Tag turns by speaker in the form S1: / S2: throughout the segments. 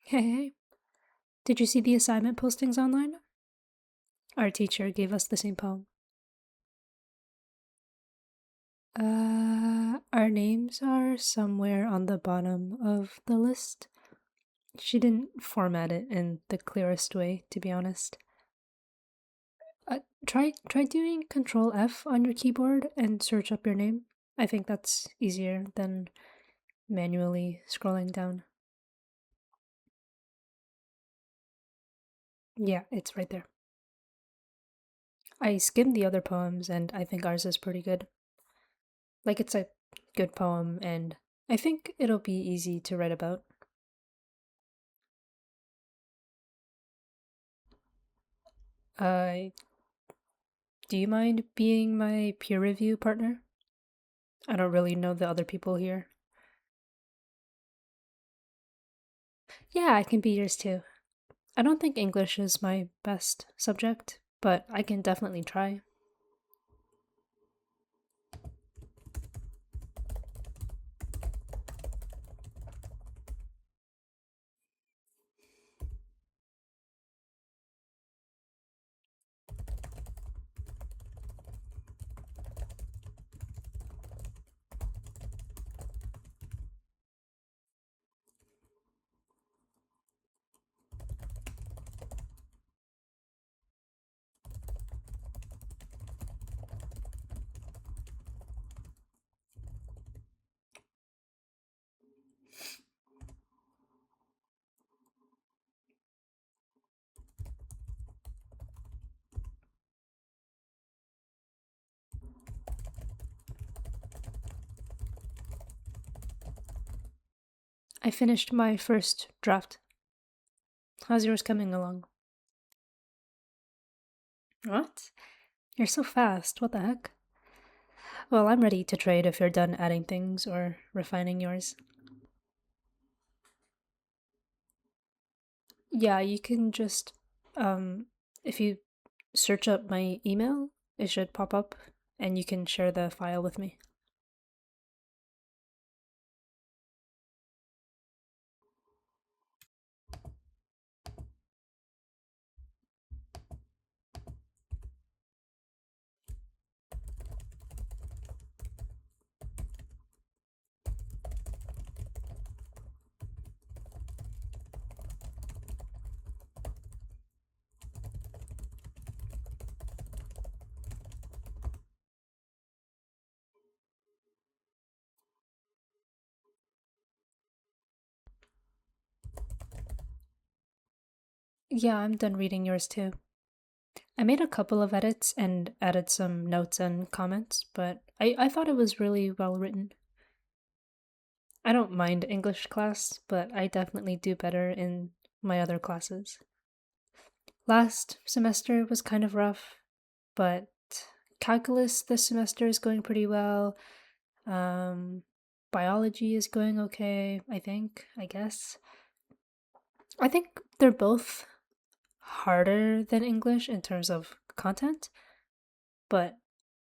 S1: Hey, did you see the assignment postings online? Our teacher gave us the same poem. Our names are somewhere on the bottom of the list. She didn't format it in the clearest way, to be honest. Try doing Control F on your keyboard and search up your name. I think that's easier than manually scrolling down. Yeah, it's right there. I skimmed the other poems and I think ours is pretty good. Like, it's a good poem and I think it'll be easy to write about. Uh, do you mind being my peer review partner? I don't really know the other people here. Yeah, I can be yours too. I don't think English is my best subject, but I can definitely try. I finished my first draft. How's yours coming along? What? You're so fast. What the heck? Well, I'm ready to trade if you're done adding things or refining yours. Yeah, you can just, if you search up my email, it should pop up and you can share the file with me. Yeah, I'm done reading yours too. I made a couple of edits and added some notes and comments, but I thought it was really well written. I don't mind English class, but I definitely do better in my other classes. Last semester was kind of rough, but calculus this semester is going pretty well. Um, Biology is going okay, I think, I guess. I think they're both harder than English in terms of content, but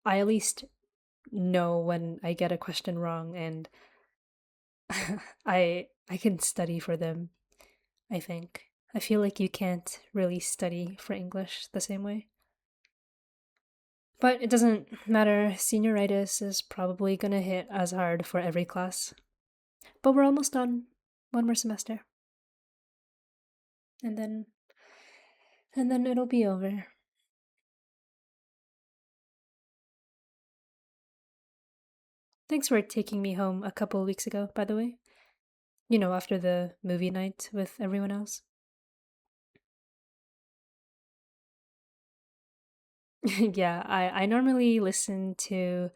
S1: I at least know when I get a question wrong and I can study for them, I think. I feel like you can't really study for English the same way. But it doesn't matter, senioritis is probably gonna hit as hard for every class. But we're almost done. One more semester. And then it'll be over. Thanks for taking me home a couple of weeks ago, by the way. You know, after the movie night with everyone else. Yeah, I normally listen to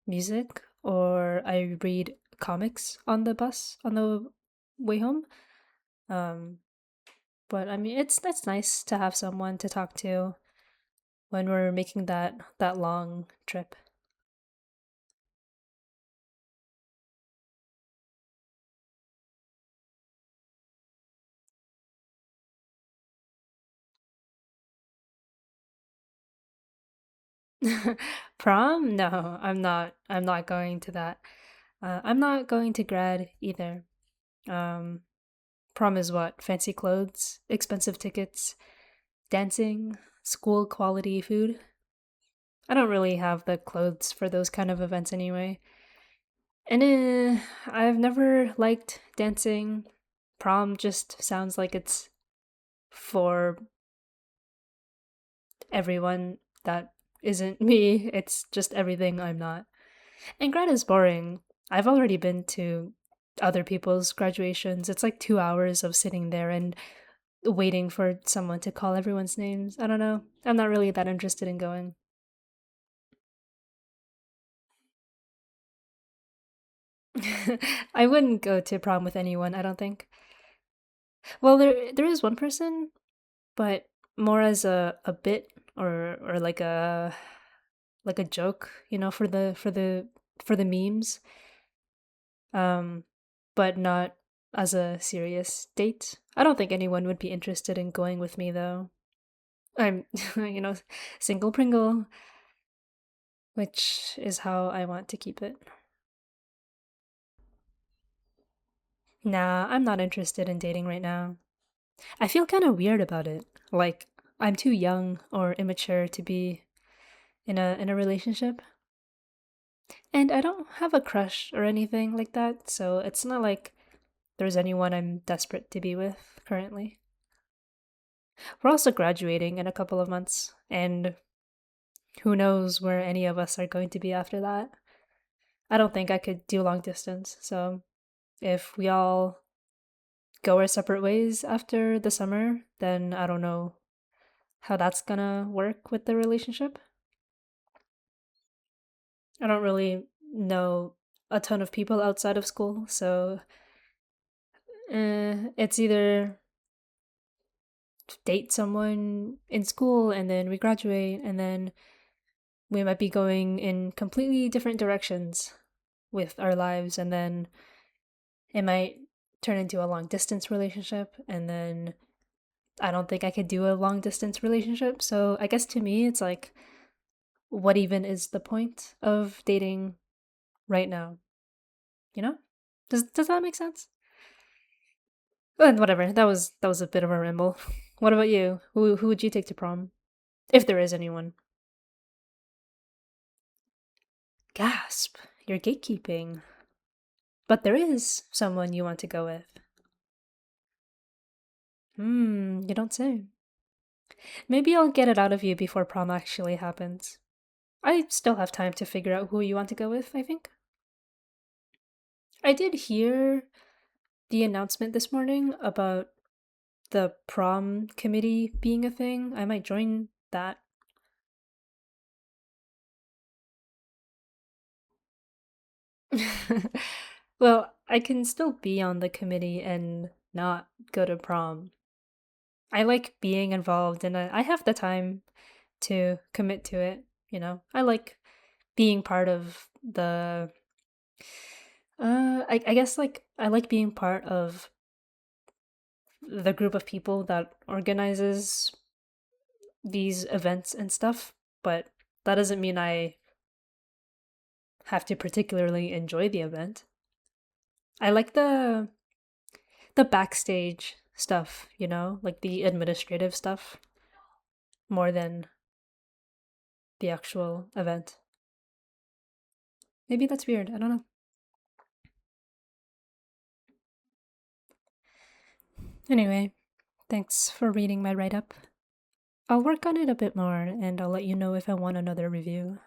S1: music or I read comics on the bus on the way home. Um, but I mean, it's that's nice to have someone to talk to when we're making that long trip. Prom? No, I'm not. I'm not going to that. I'm not going to grad either. Um, Prom is what? Fancy clothes, expensive tickets, dancing, school quality food. I don't really have the clothes for those kind of events anyway. And I've never liked dancing. Prom just sounds like it's for everyone that isn't me. It's just everything I'm not. And grad is boring. I've already been to other people's graduations. It's like 2 hours of sitting there and waiting for someone to call everyone's names. I don't know. I'm not really that interested in going. I wouldn't go to prom with anyone, I don't think. Well, there is one person, but more as a bit or like a joke, for the memes. Um but not as a serious date. I don't think anyone would be interested in going with me though. I'm you know, single Pringle, which is how I want to keep it. Nah, I'm not interested in dating right now. I feel kind of weird about it. Like I'm too young or immature to be in a relationship. And I don't have a crush or anything like that, so it's not like there's anyone I'm desperate to be with currently. We're also graduating in a couple of months, and who knows where any of us are going to be after that. I don't think I could do long distance, so if we all go our separate ways after the summer, then I don't know how that's gonna work with the relationship. I don't really know a ton of people outside of school, so it's either date someone in school and then we graduate and then we might be going in completely different directions with our lives, and then it might turn into a long distance relationship, and then I don't think I could do a long distance relationship. So I guess to me it's like, what even is the point of dating right now? You know? Does that make sense? Whatever. That was a bit of a ramble. What about you? Who would you take to prom? If there is anyone. Gasp. You're gatekeeping. But there is someone you want to go with. You don't say. Maybe I'll get it out of you before prom actually happens. I still have time to figure out who you want to go with, I think. I did hear the announcement this morning about the prom committee being a thing. I might join that. Well, I can still be on the committee and not go to prom. I like being involved and I have the time to commit to it. I like being part of I guess like I like being part of the group of people that organizes these events and stuff, but that doesn't mean I have to particularly enjoy the event. I like the backstage stuff, like the administrative stuff more than the actual event. Maybe that's weird. I don't know. Anyway, thanks for reading my write up. I'll work on it a bit more and I'll let you know if I want another review.